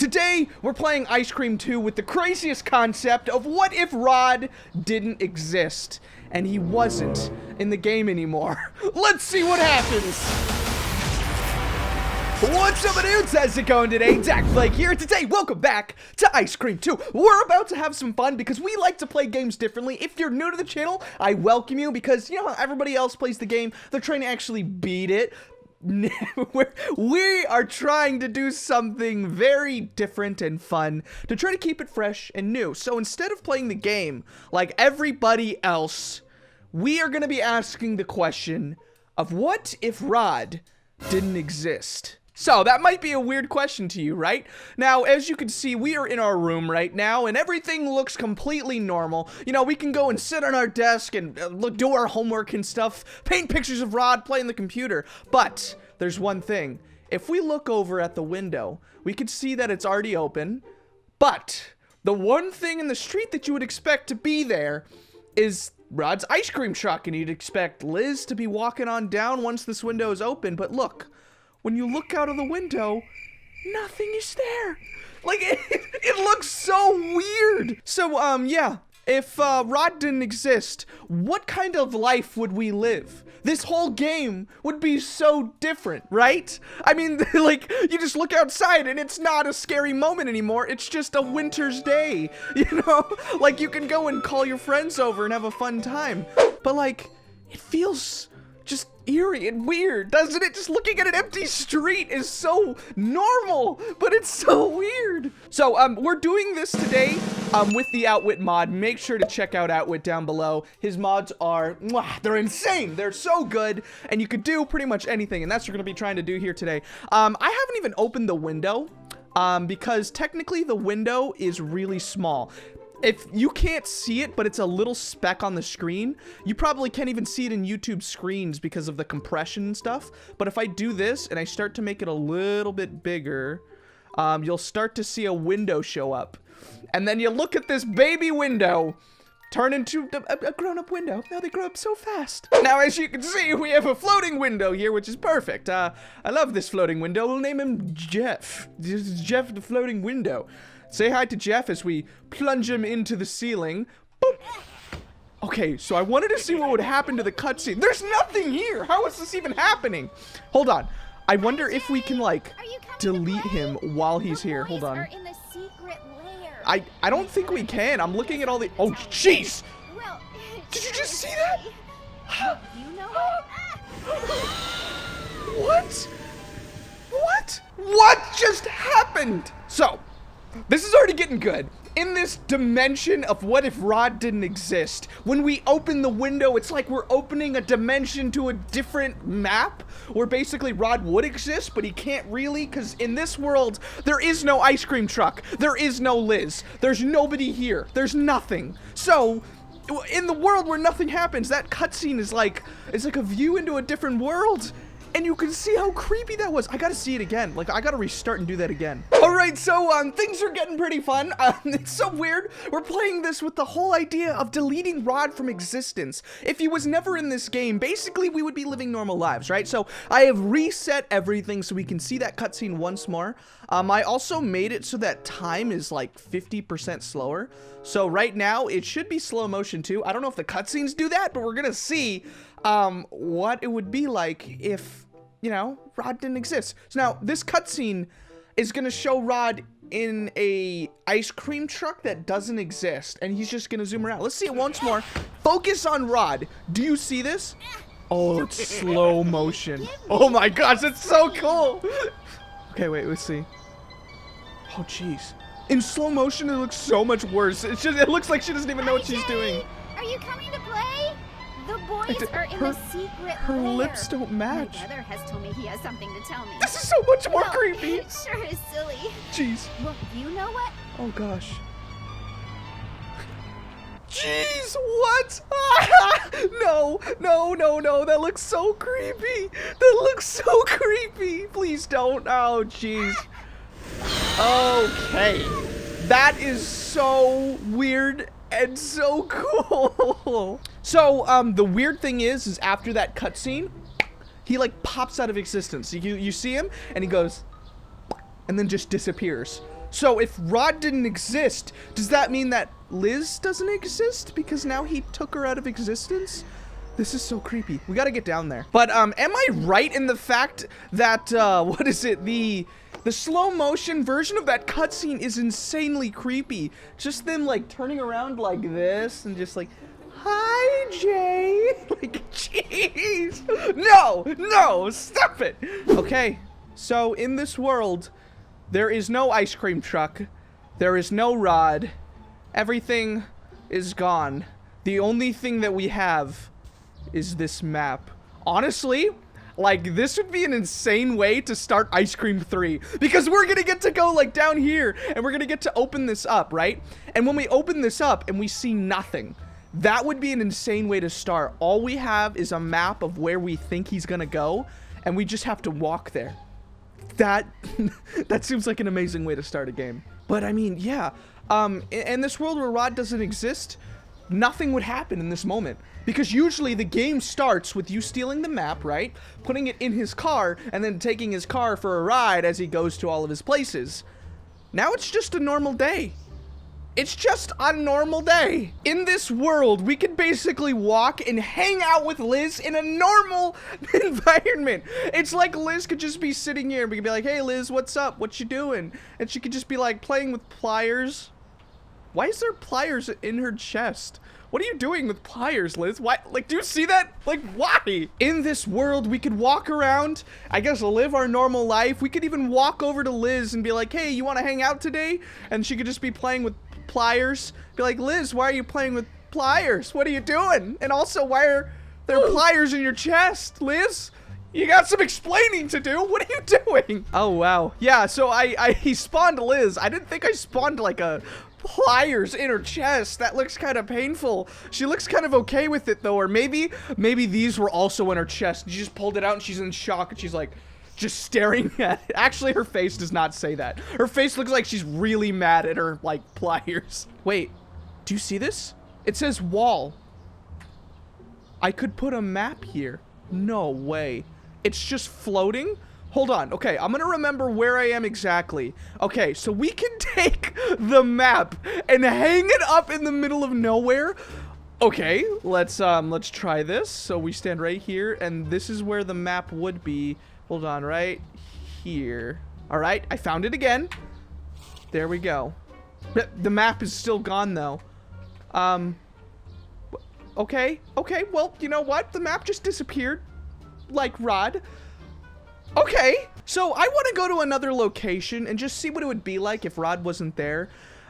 Today, we're playing Ice Cream 2 with the craziest concept of what if Rod didn't exist and he wasn't in the game anymore. Let's see what happens. What's up, dudes? How's it going today? dakblake here. Today, welcome back to Ice Cream 2. We're about to have some fun because we like to play games differently. If you're new to the channel, I welcome you because, you know how everybody else plays the game? They're trying to actually beat it. We are trying to do something very different and fun to try to keep it fresh and new. So instead of playing the game like everybody else, we are going to be asking the question of what if Rod didn't exist? So that might be a weird question to you, right? Now, as you can see, we are in our room right now, and everything looks completely normal. You know, we can go and sit on our desk and do our homework and stuff, paint pictures of Rod, play on the computer. But there's one thing. If we look over at the window, we can see that it's already open. But the one thing in the street that you would expect to be there is Rod's ice cream truck, and you'd expect Liz to be walking on down once this window is open. But look. When you look out of the window, nothing is there. Like, it looks so weird. So, yeah, if Rod didn't exist, what kind of life would we live? This whole game would be so different, right? I mean, like, you just look outside and it's not a scary moment anymore. It's just a winter's day, you know? Like, you can go and call your friends over and have a fun time. But, like, it feels just eerie and weird, doesn't it? Just looking at an empty street is so normal, but it's so weird. So we're doing this today with the Outwit mod. Make sure to check out Outwit down below. His mods are, they're insane. They're so good, and you could do pretty much anything, and that's what we're gonna be trying to do here today. I haven't even opened the window because technically the window is really small. If you can't see it, but it's a little speck on the screen, you probably can't even see it in YouTube screens because of the compression and stuff. But if I do this and I start to make it a little bit bigger, you'll start to see a window show up. And then you look at this baby window turn into a grown-up window. Now they grow up so fast. Now, as you can see, we have a floating window here, which is perfect. I love this floating window. We'll name him Jeff. This is Jeff the floating window. Say hi to Jeff as we plunge him into the ceiling. Boop. Okay, so I wanted to see what would happen to the cutscene. There's nothing here. How is this even happening? Hold on. I wonder if we can, like, delete him while he's here. Hold on. I don't think we can. I'm looking at all the... Oh, jeez! Did you just see that? What? What? What just happened? So... this is already getting good. In this dimension of what if Rod didn't exist, when we open the window, it's like we're opening a dimension to a different map where basically Rod would exist, but he can't really, because in this world, there is no ice cream truck. There is no Liz. There's nobody here. There's nothing. So, in the world where nothing happens, that cutscene is like, it's like a view into a different world. And you can see how creepy that was. I gotta see it again. Like, I gotta restart and do that again. All right, so things are getting pretty fun. It's so weird. We're playing this with the whole idea of deleting Rod from existence. If he was never in this game, basically we would be living normal lives, right? So I have reset everything so we can see that cutscene once more. I also made it so that time is like 50% slower. So right now it should be slow motion too. I don't know if the cutscenes do that, but we're gonna see what it would be like if, you know, Rod didn't exist. So now this cutscene is gonna show Rod in a ice cream truck that doesn't exist, and he's just gonna zoom around. Let's see it once more. Focus on Rod. Do you see this? Oh, it's slow motion. Oh my gosh, it's so cool. Okay, wait, let's see. Oh, jeez. In slow motion, it looks so much worse. It's just, it looks like she doesn't even know what she's doing. Are you coming to play? The boys are in the secret Her lair. lips don't match. My brother has told me he has something to tell me. This is so much more creepy. It sure is silly. Jeez. Look, you know what? Oh gosh. Jeez, what? No, no, no, no. That looks so creepy. That looks so creepy. Please don't. Oh, jeez. Okay. That is so weird and so cool. So, the weird thing is after that cutscene, he like pops out of existence. You see him and he goes, and then just disappears. So if Rod didn't exist, does that mean that Liz doesn't exist because now he took her out of existence? This is so creepy. We gotta get down there. But am I right in the fact that what is it? The slow motion version of that cutscene is insanely creepy. Just them like turning around like this and just like, hi, Jay. Like, jeez. No, stop it. Okay, so in this world, there is no ice cream truck. There is no Rod. Everything is gone. The only thing that we have is this map. Honestly, like, this would be an insane way to start Ice Cream 3, because we're gonna get to go like down here and we're gonna get to open this up, right? And when we open this up and we see nothing, that would be an insane way to start. All we have is a map of where we think he's gonna go, and we just have to walk there. That seems like an amazing way to start a game. But I mean, yeah, in this world where Rod doesn't exist, nothing would happen in this moment. Because usually the game starts with you stealing the map, right? Putting it in his car, and then taking his car for a ride as he goes to all of his places. Now it's just a normal day. It's just a normal day. In this world, we could basically walk and hang out with Liz in a normal environment. It's like Liz could just be sitting here and we could be like, hey Liz, what's up? What you doing? And she could just be like playing with pliers. Why is there pliers in her chest? What are you doing with pliers, Liz? Why? Like, do you see that? Like, why? In this world, we could walk around, I guess, live our normal life. We could even walk over to Liz and be like, hey, you want to hang out today? And she could just be playing with pliers. Be like, Liz, why are you playing with pliers? What are you doing? And also, why are there pliers in your chest, Liz? You got some explaining to do. What are you doing? Oh, wow. Yeah, so he spawned Liz. I didn't think I spawned like a pliers in her chest. That looks kind of painful. She looks kind of okay with it though, or maybe these were also in her chest. She just pulled it out and she's in shock and she's like just staring at it. Actually, her face does not say that. Her face looks like she's really mad at her like pliers. Wait, do you see this? It says wall. I could put a map here. No way. It's just floating. Hold on. Okay, I'm gonna remember where I am exactly. Okay, so we can take the map and hang it up in the middle of nowhere. Okay, let's try this. So we stand right here, and this is where the map would be. Hold on, right here. All right, I found it again. There we go. The map is still gone though. Okay. Well, you know what? The map just disappeared, like Rod. Okay, so I want to go to another location and just see what it would be like if Rod wasn't there.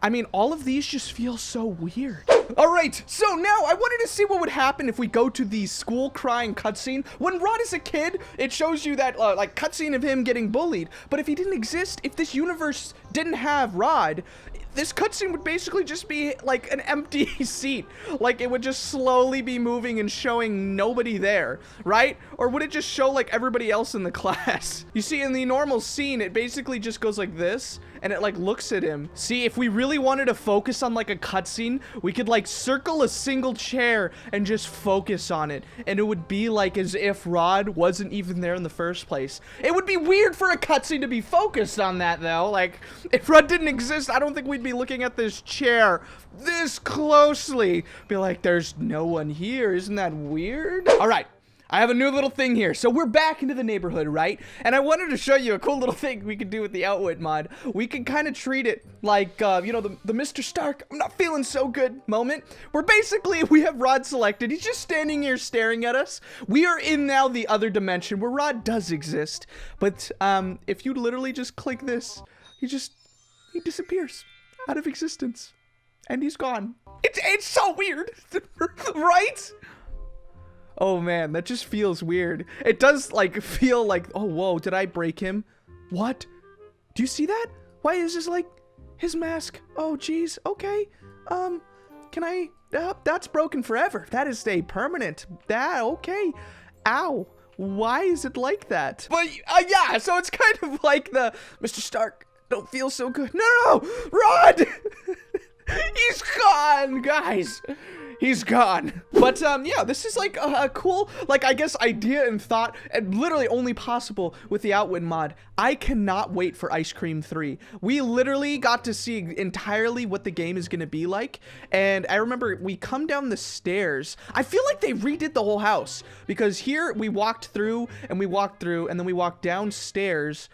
I mean, all of these just feel so weird. All right, so now I wanted to see what would happen if we go to the school crying cutscene. When Rod is a kid, it shows you that like cutscene of him getting bullied. But if he didn't exist, if this universe didn't have Rod, this cutscene would basically just be like an empty seat. Like it would just slowly be moving and showing nobody there, right? Or would it just show like everybody else in the class? You see, in the normal scene, it basically just goes like this and it like looks at him. See, if we really wanted to focus on like a cutscene, we could like circle a single chair and just focus on it. And it would be like as if Rod wasn't even there in the first place. It would be weird for a cutscene to be focused on that though. Like if Rod didn't exist, I don't think we'd be looking at this chair this closely. Be like, there's no one here. Isn't that weird? All right. I have a new little thing here. So we're back into the neighborhood, right? And I wanted to show you a cool little thing we could do with the Outwit mod. We can kind of treat it like, you know, the Mr. Stark, I'm not feeling so good moment. Where basically we have Rod selected. He's just standing here staring at us. We are in now the other dimension where Rod does exist. But if you literally just click this, he disappears out of existence. And he's gone. It's so weird, right? Oh man, that just feels weird. It does like feel like, oh whoa, did I break him? What? Do you see that? Why is this like his mask? Oh geez, okay. Can I, that's broken forever. That is a permanent, okay. Ow, why is it like that? But yeah, so it's kind of like the, Mr. Stark, don't feel so good. No, Rod! He's gone, guys. He's gone. But yeah, this is like a cool, like, I guess idea and thought, and literally only possible with the Outwin mod. I cannot wait for Ice Cream 3. We literally got to see entirely what the game is gonna be like, and I remember we come down the stairs. I feel like they redid the whole house, because here we walked through, and then we walked downstairs,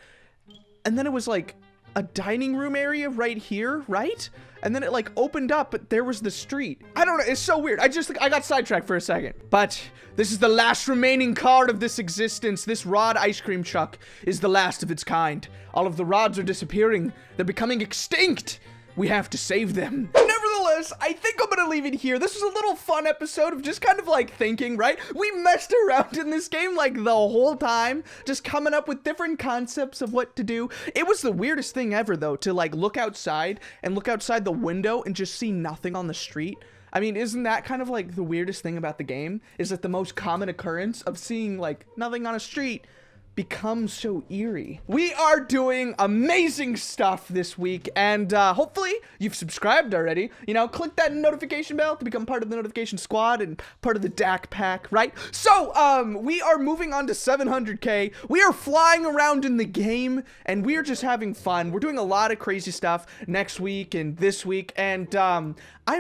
and then it was like a dining room area right here, right? And then it like opened up, but there was the street. I don't know, it's so weird. I got sidetracked for a second. But this is the last remaining card of this existence. This rod ice cream truck is the last of its kind. All of the rods are disappearing. They're becoming extinct. We have to save them. Nevertheless, I think I'm gonna leave it here. This was a little fun episode of just kind of like thinking, right? We messed around in this game like the whole time, just coming up with different concepts of what to do. It was the weirdest thing ever though, to like look outside the window and just see nothing on the street. I mean, isn't that kind of like the weirdest thing about the game? Is that the most common occurrence of seeing like nothing on a street becomes so eerie. We are doing amazing stuff this week, and hopefully you've subscribed already. You know, click that notification bell to become part of the notification squad and part of the DAC pack, right? So we are moving on to 700k. We are flying around in the game, and we are just having fun. We're doing a lot of crazy stuff next week and this week, and I'm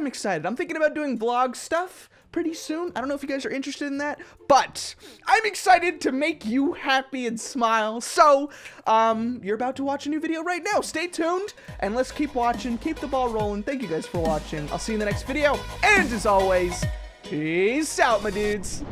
excited. I'm thinking about doing vlog stuff pretty soon. I don't know if you guys are interested in that, but I'm excited to make you happy and smile. So, you're about to watch a new video right now. Stay tuned, and let's keep watching, keep the ball rolling. Thank you guys for watching. I'll see you in the next video, and as always, peace out, my dudes.